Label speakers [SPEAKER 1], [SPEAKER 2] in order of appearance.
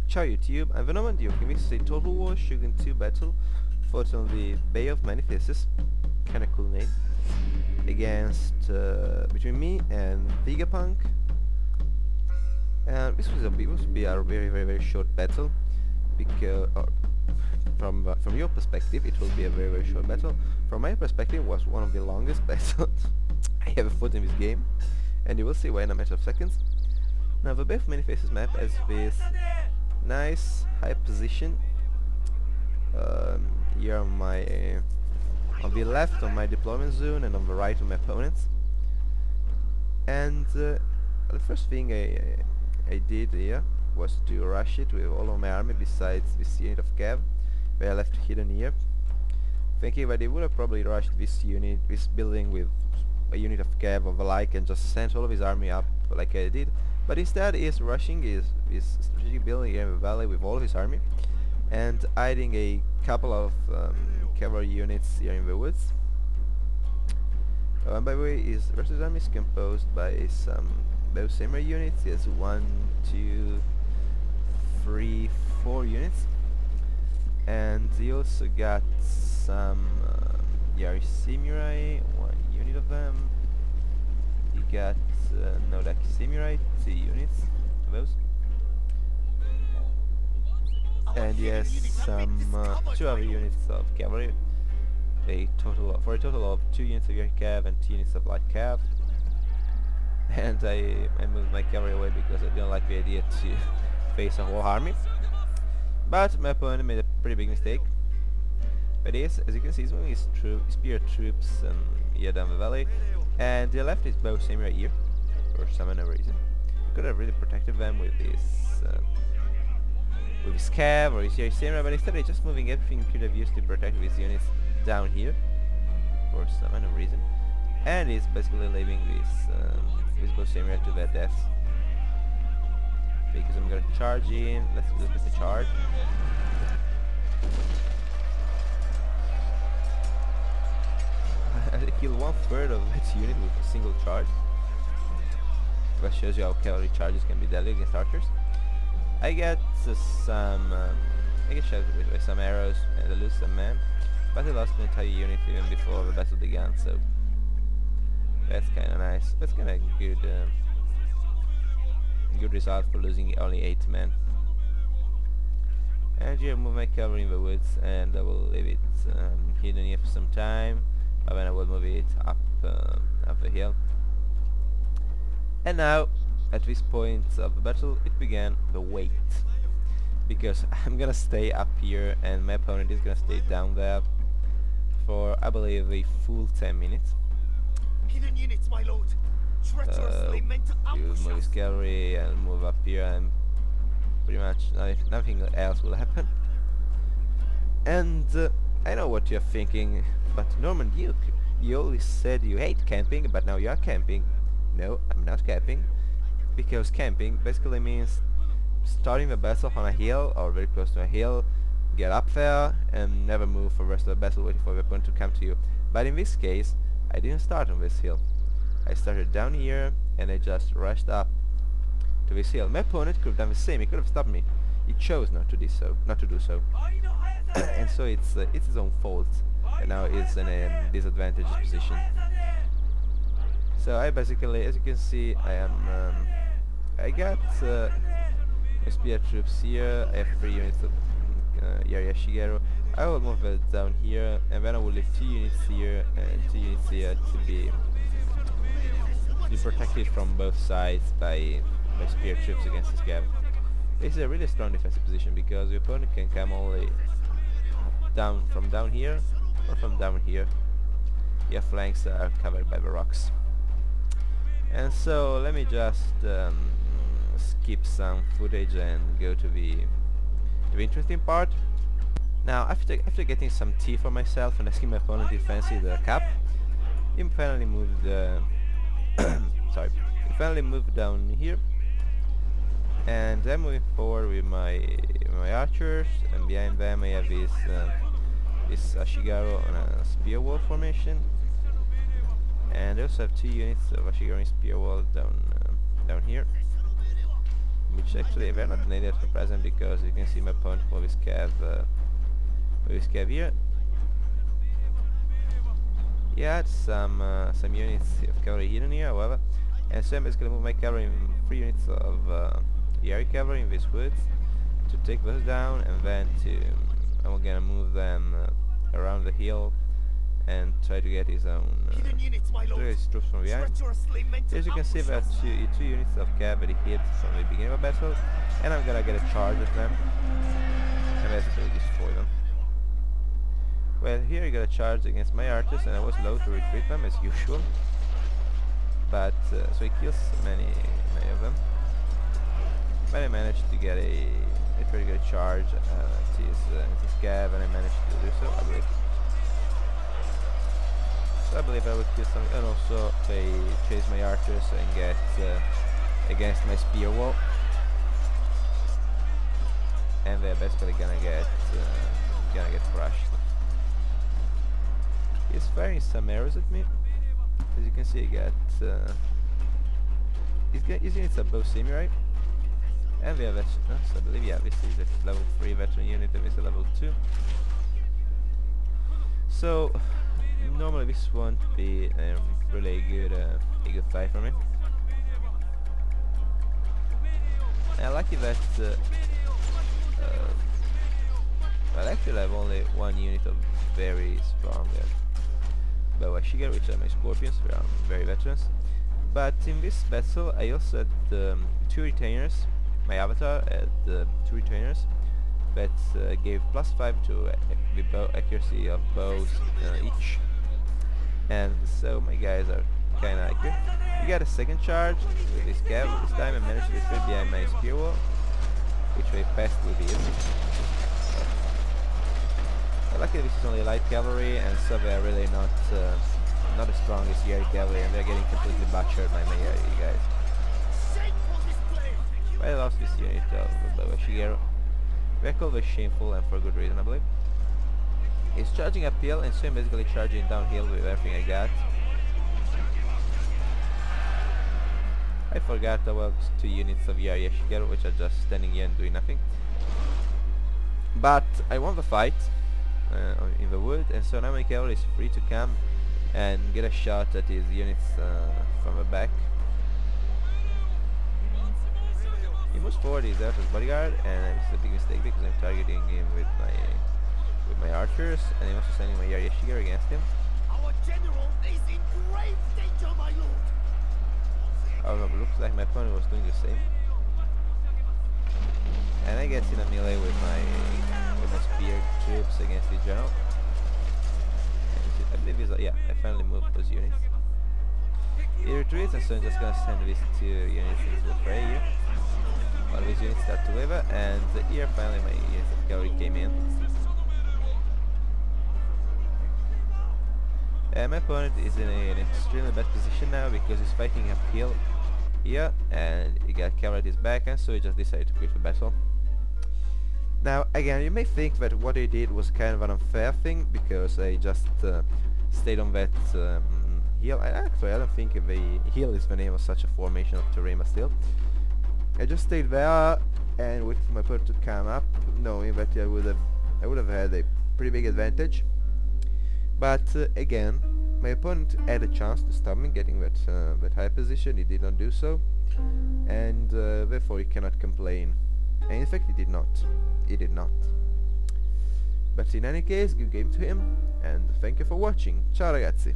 [SPEAKER 1] Ciao YouTube, I'm Venom and this is a Total War Shogun 2 battle fought on the Bay of Many Faces, kinda cool name, against between me and Vegapunk. And this was supposed to be a very short battle, because from your perspective it will be a very short battle. From my perspective, it was one of the longest battles I ever fought in this game, and you will see why in a matter of seconds. Now the Bay of Many Faces map has this nice high position here on the left on my deployment zone and on the right on my opponents. And the first thing I did here was to rush it with all of my army besides this unit of cav that I left hidden here, thinking that they would have probably rushed this building with a unit of cav or the like and just sent all of his army up like I did. But instead he is rushing his strategic building here in the valley with all of his army and hiding a couple of cavalry units here in the woods. And by the way, his versus army is composed by some bow samurai units. He has 1, 2, 3, 4 units, and he also got some Yari samurai, 1 unit of them. He got Nodaki samurai, 2 units of those, and he has some 2 other units of cavalry, for a total of 2 units of Yari cav and 2 units of light cav. And I moved my cavalry away because I didn't like the idea to face a whole army. But my opponent made a pretty big mistake. But as you can see, he's moving his spear troops here down the valley, and he left his bow samurai here for some unknown reason. He could have really protected them with his cav or his Yari samurai, but instead he's just moving everything he could have used to protect his units down here for some unknown reason, and he's basically leaving his bow samurai to their deaths. Because I'm gonna charge in. Let's do this charge. I killed 1/3 of its unit with a single charge. That shows you how cavalry charges can be deadly against archers. I get I get shot with some arrows and I lose some men, but I lost an entire unit even before the battle began, so that's kinda nice. That's kinda good result for losing only 8 men. And here I move my cavalry in the woods, and I will leave it hidden here for some time, and then I will move it up the hill. And now, at this point of the battle, it began the wait, because I'm gonna stay up here and my opponent is gonna stay down there for, I believe, a full 10 minutes.
[SPEAKER 2] Hidden units, my lord. Treacherously meant to ambush
[SPEAKER 1] move his cavalry and move up here, and pretty much nothing else will happen. And I know what you're thinking, but Norman Duke, you always said you hate camping, but now you are camping. No, I'm not camping, because camping basically means starting the battle on a hill or very close to a hill, get up there and never move for the rest of the battle waiting for the opponent to come to you. But in this case, I didn't start on this hill. I started down here and I just rushed up to this hill. My opponent could have done the same. He could have stopped me. He chose not to do so. And so it's his own fault, and now he's in a disadvantaged position. So I basically, as you can see, I got my spear troops here. I have 3 units of Yari Shigeru. I will move it down here, and then I will leave 2 units here and 2 units here to be protected from both sides by spear troops against his cav. This is a really strong defensive position because the opponent can come only from down here or from down here. Your flanks are covered by the rocks. And so let me just skip some footage and go to the interesting part. Now, after getting some tea for myself and asking my opponent if he fancied the cup, he finally moved sorry, he finally moved down here, and I'm moving forward with my archers, and behind them I have this Ashigaru on a spear wall formation, and I also have 2 units of Ashigaru in spear wall down here. which actually we're not needed for present because you can see my opponent with his cav here. He had some units of cavalry hidden here, however, and so I'm basically move my cavalry in 3 units of Yari cavalry in these woods to take those down, and then I'm gonna move them around the hill and try to get his own his troops from behind. As you can see, there are two units of cavalry hit from the beginning of the battle, and I'm gonna get a charge at them and basically destroy them. Well, here I got a charge against my archers, and I was low to retreat them as usual. But so he kills many of them. But I managed to get a pretty good charge at his cav, and I managed to do so, I believe. So I believe I would kill some, and also they chase my archers and get against my spear wall, and they're basically gonna get crushed. He's firing some arrows at me. As you can see, his units are both samurai, and we have veterans. I believe, yeah, this is a level 3 veteran unit, and this is a level 2. So normally this won't be really a good fight for me. And lucky that well, actually I have only one unit of very strong Shiger, which are my scorpions. They are very veterans. But in this battle I also had 2 retainers. My avatar had 2 retainers that gave +5 to the accuracy of bows each. And so my guys are kinda accurate. We got a second charge with this cav. This time I managed to retreat behind my spear wall, which I passed with ease. Luckily this is only light cavalry, and so they are really not as strong as Yari cavalry, and they're getting completely butchered by my Yari guys. But I lost this unit of Shigeru. They're called the shameful, and for good reason, I believe. He's charging uphill, and so I'm basically charging downhill with everything I got. I forgot about 2 units of Yari Shigeru, which are just standing here and doing nothing. But I won the fight in the wood, and so now my cavalry is free to come and get a shot at his units from the back. He moves forward, he's out as bodyguard, and it's a big mistake because I'm targeting him with my archers, and I'm also sending my Yari Shigeru against him.
[SPEAKER 2] Our general is in grave danger, my lord.
[SPEAKER 1] However, it looks like my opponent was doing the same. And I get in a melee with my spear troops against his general. I believe he's yeah, I finally moved those units. He retreats, and so I'm just gonna send these 2 units into the fray here. All these units start to waver, and here finally my units of cavalry came in. And my opponent is in an extremely bad position now because he's fighting uphill here, and he got cavalry at his back, and so he just decided to quit the battle. Now again, you may think that what I did was kind of an unfair thing because I just stayed on that hill. Actually, I don't think the hill is the name of such a formation of terrain, but still. I just stayed there and waited for my opponent to come up, knowing that I would have had a pretty big advantage. But again, my opponent had a chance to stop me getting that high position. He did not do so, and therefore he cannot complain. And in fact, he did not. He did not. But in any case, good game to him, and thank you for watching. Ciao ragazzi!